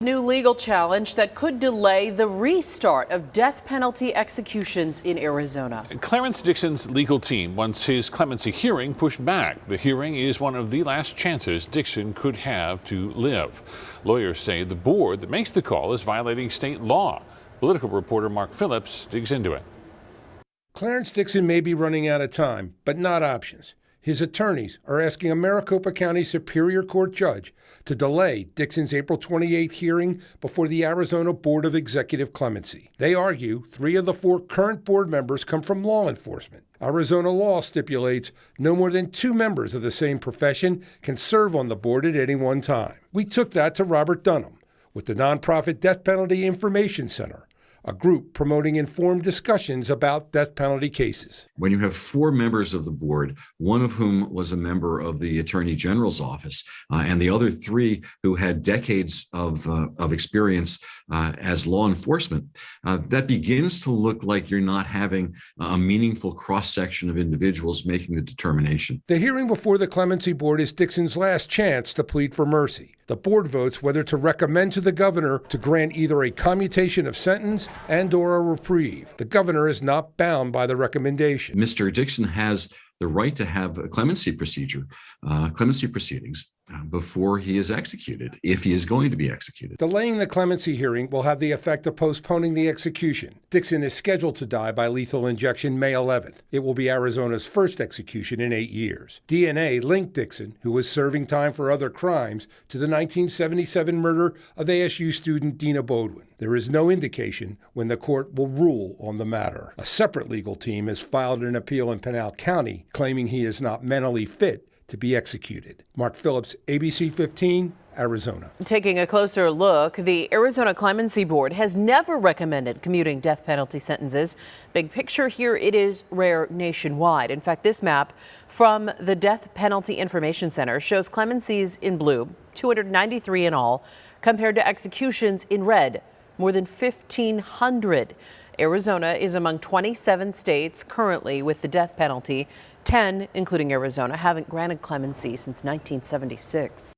New legal challenge that could delay the restart of death penalty executions in Arizona. Clarence Dixon's legal team wants his clemency hearing pushed back. The hearing is one of the last chances Dixon could have to live. Lawyers say the board that makes the call is violating state law. Political reporter Mark Phillips digs into it. Clarence Dixon may be running out of time, but not options. His attorneys are asking a Maricopa County Superior Court judge to delay Dixon's April 28th hearing before the Arizona Board of Executive Clemency. They argue 3 of the 4 current board members come from law enforcement. Arizona law stipulates no more than 2 members of the same profession can serve on the board at any one time. We took that to Robert Dunham with the nonprofit Death Penalty Information Center, a group promoting informed discussions about death penalty cases. When you have 4 members of the board, one of whom was a member of the Attorney General's office, and the other 3 who had decades of experience as law enforcement, that begins to look like you're not having a meaningful cross-section of individuals making the determination. The hearing before the Clemency Board is Dixon's last chance to plead for mercy. The board votes whether to recommend to the governor to grant either a commutation of sentence and/or a reprieve. The governor is not bound by the recommendation. Mr. Dixon has the right to have a clemency proceedings before he is executed, if he is going to be executed. Delaying the clemency hearing will have the effect of postponing the execution. Dixon is scheduled to die by lethal injection May 11th. It will be Arizona's first execution in 8 years. DNA linked Dixon, who was serving time for other crimes, to the 1977 murder of ASU student Dina Bodwin. There is no indication when the court will rule on the matter. A separate legal team has filed an appeal in Pinal County claiming he is not mentally fit to be executed. Mark Phillips, ABC 15, Arizona. Taking a closer look, the Arizona Clemency Board has never recommended commuting death penalty sentences. Big picture here, it is rare nationwide. In fact, this map from the Death Penalty Information Center shows clemencies in blue, 293 in all, compared to executions in red, more than 1,500. Arizona is among 27 states currently with the death penalty. 10, including Arizona, haven't granted clemency since 1976.